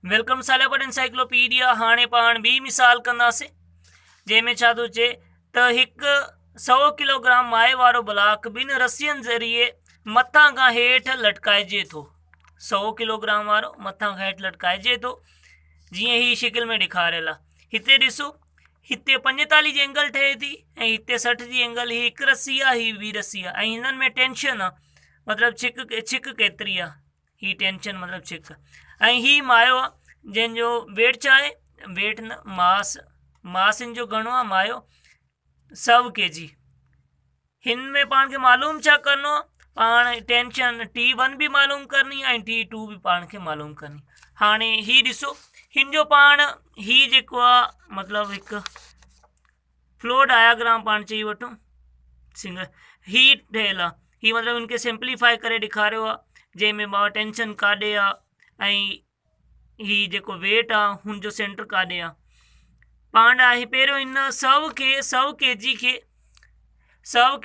Welcome सालियापट encyclopedia. हाणे पाण ॿी मिसाल कंदासीं जंहिंमें छा थो चए त हिकु 100 किलोग्राम माए वारो ब्लॉक ॿिनि रस्सियुनि ज़रिए मथां खां हेठि लटकाइजे थो। 100 किलोग्राम वारो मथां खां हेठि लटकाइजे थो जीअं ही शिकिल में ॾेखारियल आहे। हिते ॾिसो, हिते 45 जी एंगल ठहे थी ऐं हिते 60 जी एंगल। ही हिकु रस्सी आहे, ही ॿी रस्सी आहे ऐं हिननि में टेंशन आहे, मतिलबु छिक केतिरी आहे। ही टेंशन मतिलबु छिक ऐं ही मायो आहे जंहिंजो वेट छा आहे, वेट न मास इन जो घणो आहे मायो 100 kg। हिन में पाण खे मालूम छा करिणो आहे, पाण टेंशन T1 भी मालूम करनी ऐं T2 भी पाण खे मालूम करनी। हाणे ही ॾिसो, हिन जो पाण ही जेको आहे मतिलबु हिकु फ्लो डायग्राम पाण चई वठूं सिंगल ही ठहियल आहे। ही मतिलबु इनके सिंप्लीफाई करे ॾेखारियो आहे जंहिंमें मां टेंशन काॾे आहे ऐं ही जेको वेट आहे हुनजो सेंटर काॾे आहे। पाण आहे पहिरियों इन 100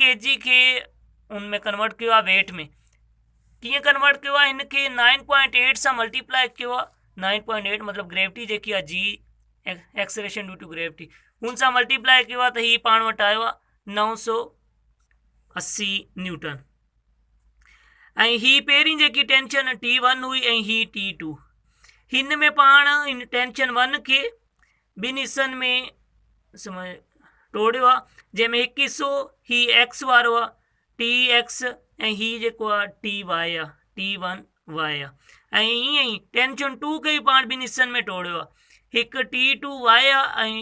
kg खे उनमें कन्वर्ट कयो आहे वेट में। कीअं कन्वर्ट कयो आहे, हिनखे 9.8 सां मल्टीप्लाई कयो आहे। 9.8 मतिलबु ग्रेविटी जेकी आहे जी एक्सलेरेशन ड्यू टू ग्रेविटी, हुन सां मल्टीप्लाई कयो आहे त ही पाण वटि आयो आहे 980 न्यूटन। ऐं ही पहिरीं जेकी टेंशन T1 हुई ऐं ही T2। हिन में पाण इन टेंशन 1 खे ॿिनि हिस्सनि में तोड़ियो आहे, जंहिंमें हिकु हिसो ही एक्स वारो आहे TX ऐं ही जेको आहे TY आहे T1Y आहे। ऐं ईअं ई टेंशन 2 खे बि पाण ॿिनि हिस्सनि में तोड़ियो आहे, हिकु T2Y आहे ऐं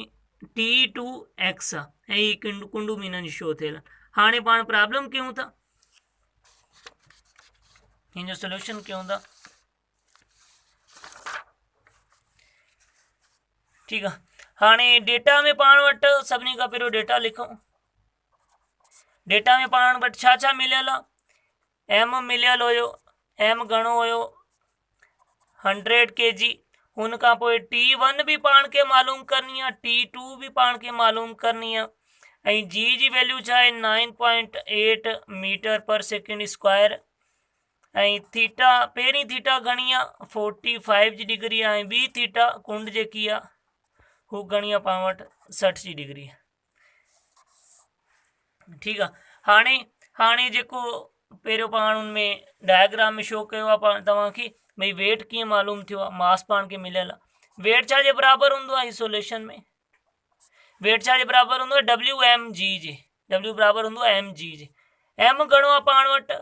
T2X आहे ऐं ही कुंडू में हिननि शो थियल। हाणे पाण प्रॉब्लम कयूं था, हिन जो सोल्यूशन कयूं था। ठीकु आहे, हाणे डेटा में पाण वटि सभिनी खां पहिरियों डेटा लिखूं। डेटा में पाण वटि छा छा मिलियल आहे, एम मिलियल हुयो, एम घणो हुयो 100 kg। हुन खां पोइ T1 भी पाण खे मालूम करनी आहे, T2 भी पाण खे मालूम करनी आहे ऐं जी जी वैल्यू छा आहे 9.8 मीटर पर सेकेंड स्क्वायर ऐं थीटा पहिरीं थीटा घणी आहे 45 जी डिग्री आहे ऐं ॿी थीटा कुंड जेकी आहे हू घणी आहे पाण वटि 60 जी डिग्री आहे। ठीकु आहे, हाणे जेको पहिरियों पाण उनमें डायग्राम में शो कयो आहे पाण तव्हांखे भई वेट कीअं मालूम थियो आहे, मास पाण खे मिलियल आहे। वेट छा जे बराबरि हूंदो आहे आइसोलेशन में, वेट छा जे बराबरि हूंदो आहे WmG जे, W बराबरि हूंदो आहे mg जे। एम घणो आहे पाण वटि,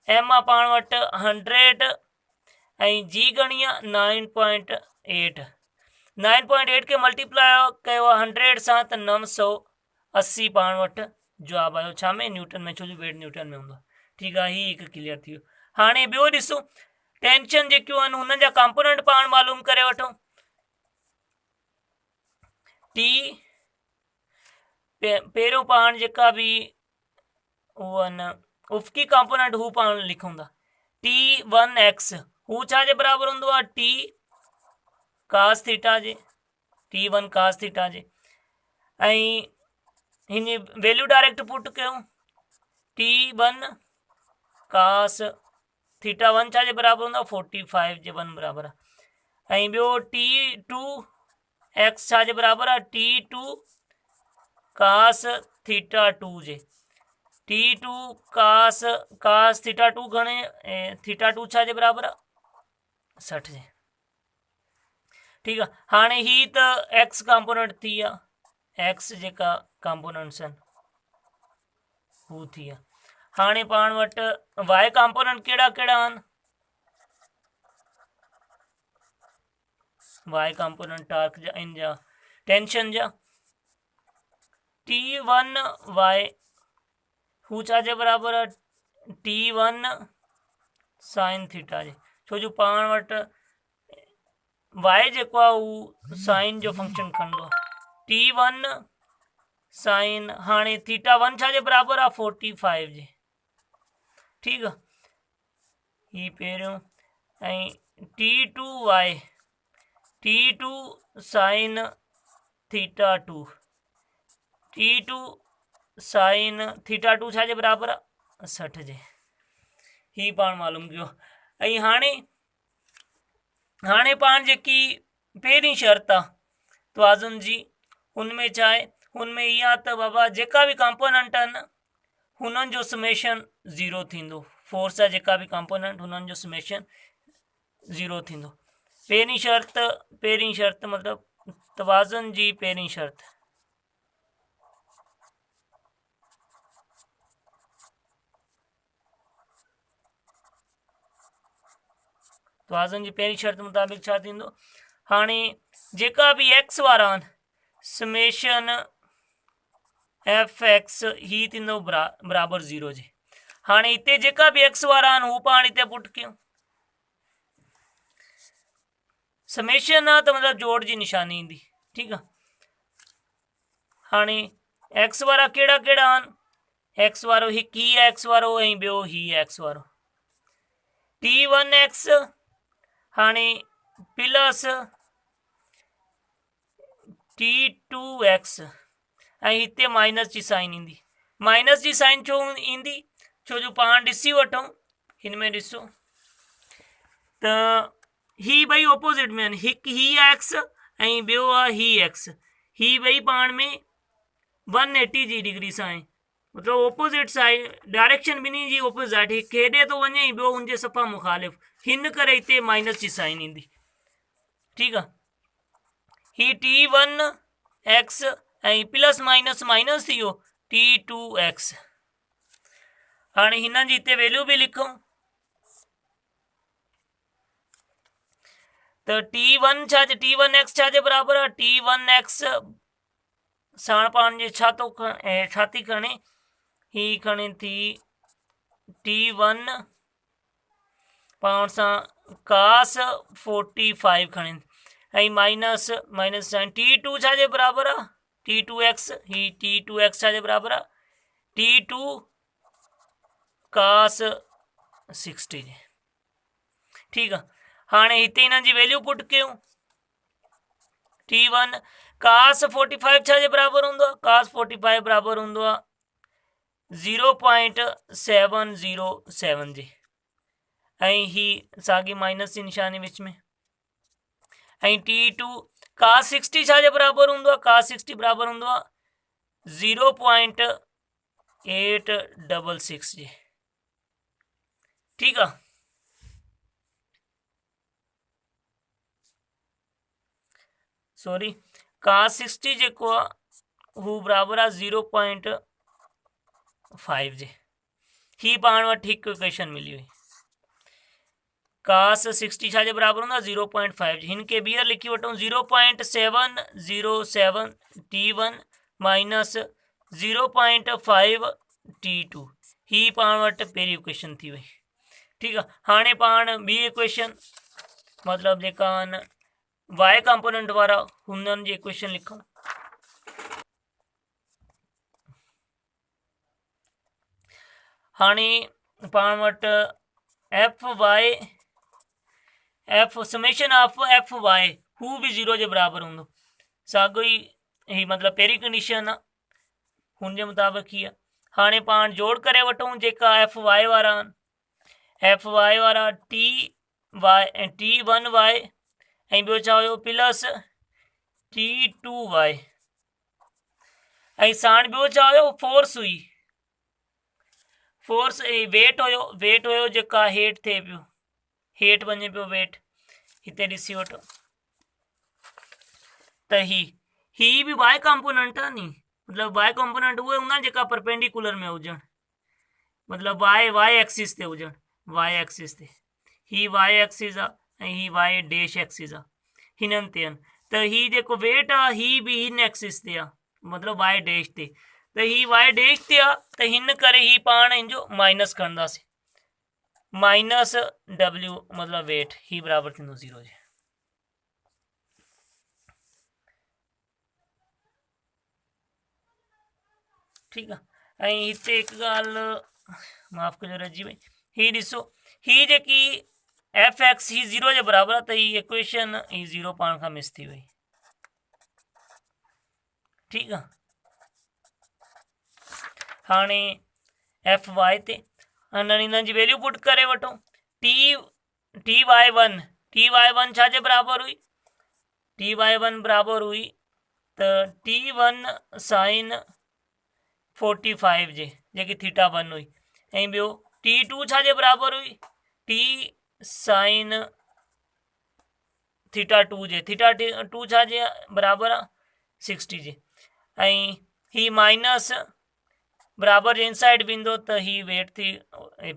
एम आहे पाण वटि 100 ऐं जी घणी आहे 9.8। 9.8 खे मल्टीप्लाई कयो आहे 100 सां त 980 पाण वटि जवाबु आयो, छा में न्यूटन में, छो जो वेट न्यूटन में हूंदो आहे। ठीकु आहे, ही हिकु क्लियर थी वियो। हाणे ॿियो ॾिसो, टेंशन जेकियूं आहिनि हुननि जा कंपोनेंट पाण मालूम करे वठूं। पहिरियों पाण जेका बि उहो आहिनि उफ़क़ी कंपोनेंट हू पाण लिखूं था। T1X हू छा जे बराबरि हूंदो आहे T cos थीटा जे, T1 cos थीटा जे। ऐं हिन जी वैल्यू डायरेक्ट पुट कयूं, T1 cos थीटा 1 छा जे बराबरि हूंदो आहे 45 जे 1 बराबरि आहे। ऐं ॿियो T2X छा जे बराबरि आहे T2 cos थीटा 2 जे। T2 cos थीटा 2 घणे, थीटा 2 छा जे बराबरि आहे 60 जे। ठीकु आहे, हाणे ही त एक्स कंपोनेंट थी विया, एक्स जेका कंपोनेंट्स आहिनि हू थी विया। हाणे पाण वटि वाई कंपोनेंट कहिड़ा कहिड़ा आहिनि, वाई कंपोनेंट टार्क जा इन जा टेंशन जा T1Y हू छा जे बराबरि आहे T1 साइन थीटा जे, छो जो पाण वटि वाई जेको आहे हू साइन जो फंक्शन खणंदो आहे। T1 साइन, हाणे थीटा 1 छा जे बराबरि आहे 45 जे। ठीकु आहे, ही पहिरियों ऐं T2Y T2 sine theta 2, T2 sine theta 2 छा जे बराबरि आहे 60 जे। ही पाण मालूम कयो। ऐं हाणे हाणे पाण जेकी पहिरीं शर्त आहे तवाज़ुन जी, हुनमें छा आहे, हुनमें इहा त बाबा जेका बि कंपोनेंट आहिनि हुननि जो समेशन ज़ीरो थींदो। फोर्स जा जेका बि कंपोनेंट हुननि जो समेशन ज़ीरो थींदो। पहिरीं शर्त मतिलबु तवाज़ुन जी पहिरीं शर्त। तवाज़ुन जी पहिरीं शर्त मुताबिक़ छा थींदो, हाणे जेका बि एक्स वारा आहिनि समेशन एफ एक्स ही थींदो बराबरि ज़ीरो जे। हाणे हिते जेका बि एक्स वारा आहिनि हू पाण हिते पुट कयूं। समेशन आहे त मतिलबु जोड़ जी निशानी ईंदी, ठीकु आहे। हाणे एक्स वारा कहिड़ा कहिड़ा आहिनि, एक्स वारो हिकु ही एक्स वारो ऐं ॿियो ही एक्स वारो, T1x हाणे प्लस T2x ऐं हिते माइनस जी साइन ईंदी। माइनस जी साइन छो ईंदी, छो जो पाण ॾिसी वठूं हिन में ॾिसो त ही ॿई ऑपोजिट में आहिनि, हिकु ही एक्स ऐं ॿियो आहे ही एक्स, ही ॿई पाण में 180 जी डिग्री सां आहे, मतिलबु ऑपोजिट साइड डायरेक्शन ॿिन्ही जी ऑपोजिट, हिकु हेॾे थो वञे ऐं ॿियो हुनजे सफ़ा मुखालिफ़, हिन करे हिते माइनस जी साइन ईंदी, ठीकु आहे। ही T1x ऐं प्लस माइनस माइनस थी वियो T2x। हाणे हिननि जी हिते वैल्यू बि लिखूं त T1x छाजे बराबरि आहे, T1x साण पाण जे छा थी खणे, ही खणे थी T1 पाण सां cos 45 खणे ऐं माइनस साइन T2 छाजे बराबरि आहे, T2x, ही T2x छाजे बराबरि आहे, T2 cos 60 जे, ठीकु आहे। हाणे हिते हिननि जी वैल्यू पुट कयूं, T1 cos 45 छाजे बराबरि हूंदो आहे, cos 45 बराबरि हूंदो आहे 0.707 जे, ऐं ही साॻी माइनस जी निशानी विच में, ऐं T2 cos 60 छाजे बराबरि हूंदो आहे, cos 60 बराबरि हूंदो आहे 0.866 जे, ठीकु आहे। सॉरी, cos 60 जेको आहे हू बराबरि आहे 0.5 जे, ही पाण वटि हिकु इक्वेशन मिली हुई। cos 60 छाजे बराबरि हूंदो आहे 0.5 जे, हिन खे ॿीहर लिखी वठूं 0.707 T1 माइनस 0.5 T2, ही पाण वटि पहिरीं इक्वेशन थी वई, ठीकु आहे। हाणे पाण ॿी इक्वेशन मतिलबु जेका आहिनि वाई कंपोनेंट वारा हुननि जी इक्वेशन लिखूं। हाणे पाण वटि समेशन ऑफ एफ वाई हू बि ज़ीरो जे बराबरि हूंदो, साॻियो ई ही मतिलबु पहिरीं कंडीशन आहे हुनजे मुताबिक़ ही आहे। हाणे पाण जोड़ करे वठूं जेका एफ वाई वारा आहिनि, एफ वाई वारा T1y ऐं ॿियो छा हुयो प्लस T2y ऐं साण ॿियो छा हुयो फोर्स हुई, फोर्स ऐं वेट हुयो जेका हेठि थिए पियो, हेठि वञे पियो वेट, हिते ॾिसी वठो त ही बि वाई कंपोनेंट आहे नी, मतिलबु वाई कंपोनेंट उहे हूंदा जेका परपेंडिकुलर में हुजनि, मतिलबु वाई एक्सिस ते हुजनि, वाई एक्सिस ते, ही वाई एक्सिस आहे ऐं ही वाई डैश एक्सिस आहे, हिननि ते आहिनि त ही जेको वेट आहे ही बि हिन एक्सिस ते आहे, मतिलबु वाई डैश ते, त ही वाई डैश ते आहे त हिन करे ही पाण हिनजो माइनस खणंदासीं, माइनस W मतिलबु वेट, ही बराबरि थींदो ज़ीरो जे, ठीकु आहे। ऐं हिते हिकु ॻाल्हि माफ़ु कजो रहिजी वई, ही ॾिसो ही जेकी एफ एक्स ही ज़ीरो जे बराबरि आहे त ही इक्वेशन ही ज़ीरो पाण खां मिस थी वई, ठीकु आहे। हाणे एफ वाई ते हिननि जी वैल्यू पुट करे वठूं, T Ty1 छाजे बराबर हुई, Ty1 बराबर हुई तो T1 साइन 45 जे जेकी θ1 हुई ऐं ॿियो T2 छाजे बराबर हुई, T साइन θ2 जे, θ2 छाजे बराबर आहे 60 जे ऐं ही माइनस बराबर जे इनसाइड वेंदो त ही वेट थी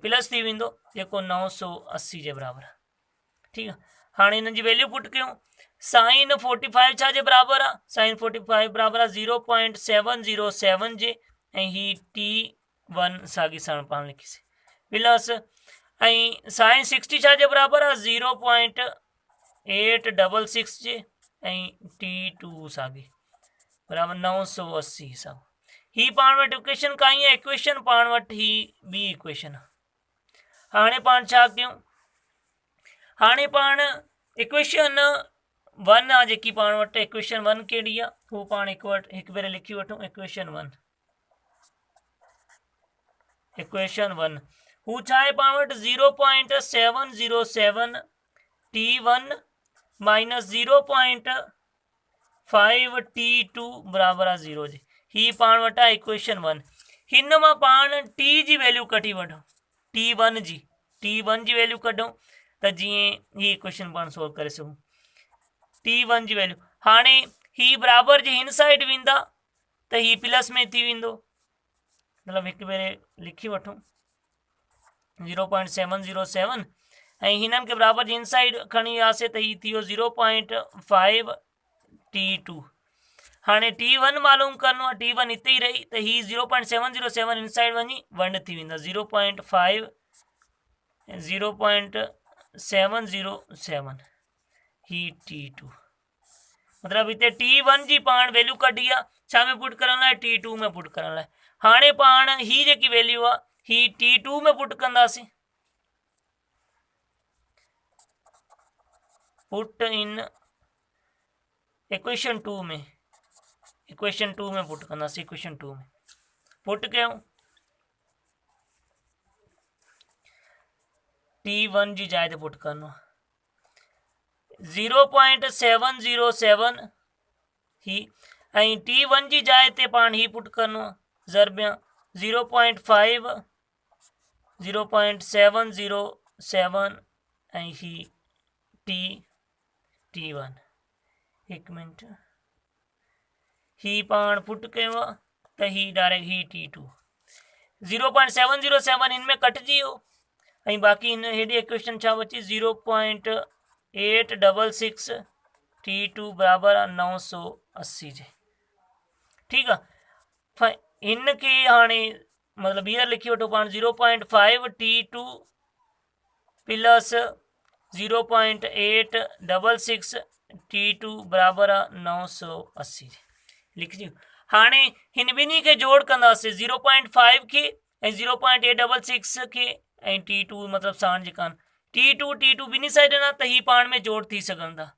प्लस थी वेंदो जेको 980 जे बराबर आहे। ठीकु आहे, हाणे हिननि जी वैल्यू पुट कयूं। साइन 45 छाजे बराबर आहे, साइन 45 बराबर आहे 0.707 जे ऐं ही T1 साॻी साण पाण लिखीसीं प्लस ऐं साइन 60 छाजे बराबर आहे 0.866 जे ऐं T2 साॻी बराबर 980 हिसाब। ही पाण वटि इक्वेशन काई आहे, इक्वेशन पाण वटि ही ॿी इक्वेशन आहे। हाणे पाण छा कयूं, हाणे पाण इक्वेशन 1 आहे जेकी पाण वटि, इक्वेशन 1 कहिड़ी आहे हू पाण हिकु भेरे लिखी वठूं। इक्वेशन 1 हू छा आहे पाण वटि 0.707 T1 माइनस 0.5 T2 बराबर आहे 0 जे। ही पाण वटि आहे इक्वेशन 1। हिन मां पाण T जी वैल्यू कढी वठूं, T1 जी वैल्यू कढूं त जीअं ही इक्वेशन पाण सोल्व करे सघूं। T1 जी वैल्यू हाणे ही बराबर जे हिन साइड वेंदा त ही प्लस में थी वेंदो, मतिलबु हिकु भेरे लिखी वठूं 0.707 ऐं हिननि खे बराबर जे हिन साइड खणी वियासीं त ही थी वियो 0.5 T2। हाणे T1 मालूम करिणो आहे, T1 हिते ई रही त ही 0.707 इन साइड वञी 1 थी वेंदा 0.707 ही T2, मतिलबु हिते T1 जी पाण वैल्यू कढी आहे छा में पुट करण लाइ, T2 में पुट करण लाइ। हाणे पाण ही जेकी वैल्यू आहे ही T2 में पुट कंदासीं, पुट इन इक्वेशन 2 में पुट कंदासीं। इक्वेशन 2 में पुट कयूं T1 जी जाइ ते पुट करिणो आहे 0.707 ही ऐं T1 जी जाइ ते पाण ही पुट करिणो आहे ज़रबिया 0.707 ऐं ही T1। हिकु मिनट, ही पाण पुट कयो आहे त ही डायरेक्ट ही T2 0.707 इनमें कटिजी वियो ऐं बाक़ी हिन हेॾी इक्वेशन छा बची 0.866 T2 बराबर आहे 980 जे। ठीकु आहे, हिन खे हाणे मतिलबु हींअर लिखी वठो पाण 0.5 T2 प्लस 0.866 T2 बराबर आहे 980 लिखी। हाणे हिन ॿिन्ही खे जोड़ कंदासीं 0.5 खे ऐं 0.866 खे ऐं T2 मतिलबु साण जेका T2 ॿिन्ही साइड न त ही पाण में जोड़ थी सघंदा।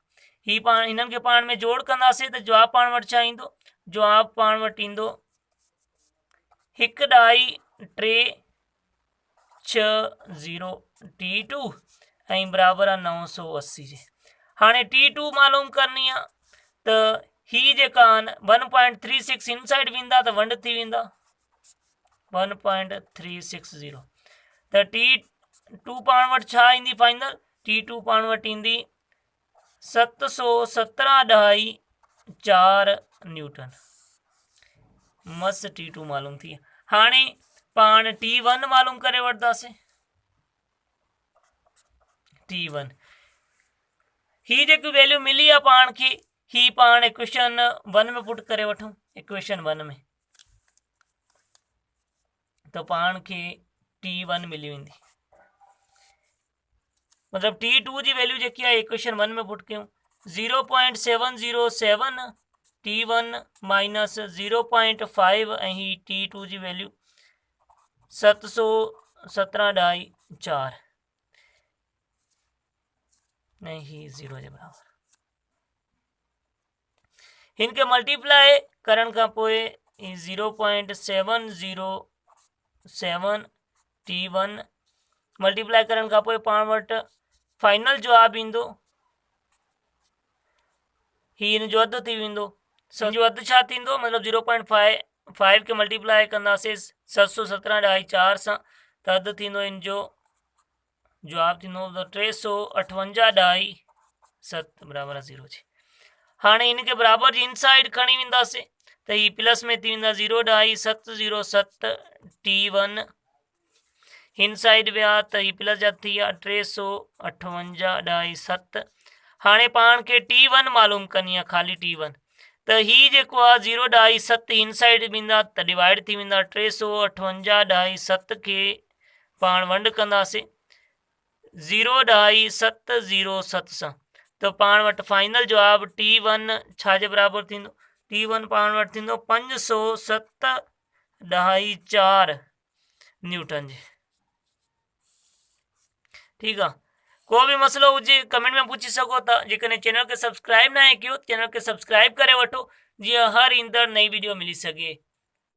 ही पाण हिननि खे पाण में जोड़ कंदासीं त जवाब पाण वटि छा ईंदो, जवाब पाण वटि ईंदो 1.260 T2 ऐं बराबर आहे 980 जे। हाणे T2 मालूम करणी आहे त ही जेका 1.36 इन साइड वेंदा त 1 थी वेंदा 1.360 त T2 पाण वटि छा ईंदी फाइनल, T2 पाण वटि ईंदी 717.4 न्यूटन। मस्त T2 मालूम थी। हाणे पाण T1 मालूम करे वठंदासीं। T1 ही जेकी वैल्यू मिली आहे पाण खे ही पाण इक्वेशन 1 में पुट करे वठूं। इक्वेशन 1 में तो पाण खे T1 मिली वेंदी, मतलब T2 जी वैल्यू जेकी आहे इक्वेशन 1 में पुट कयूं 0.707 T1 माइनस 0.5 ऐं ही T2 जी वैल्यू 717.4 नहीं ही 0 जे बराबर। इनके मल्टीप्लाई करण का पोए 0.707 T1 मल्टीप्लाई करण का पोए पाण वटि फाइनल जवाब इंदो ही इन जो अधु थी वेंदो। जो अधु छा थींदो मतिलबु 0.5 खे मल्टीप्लाई कंदासीं 717/4 सां त अधु थींदो इन जो जवाबु थींदो 358/7 बराबरि आहे 0 जी। हाणे इनखे बराबरि जी इनसाइड खणी वेंदासीं त ही प्लस में थी वेंदा 0.707 T1 हिन साइड विया त ही प्लस जा थी विया 358/7। हाणे पाण खे T1 मालूम करणी आहे, ख़ाली T1 त ही जेको आहे 0.7 हिन साइड वेंदा त डिवाइड थी वेंदा 358/7 खे पाण वंड कंदासीं 0.707 सां त पाण वटि फाइनल जवाबु T1 छाजे बराबरि थींदो, T1 पाण वटि थींदो 507.4 न्यूटन जी। ठीकु आहे, को बि मसइलो हुजे कमेंट में पुछी सघो था। जेकॾहिं चैनल खे सब्सक्राइब न आहे कयो, चैनल खे सब्सक्राइब करे वठो जीअं हर ईंदड़ नई वीडियो मिली सघे।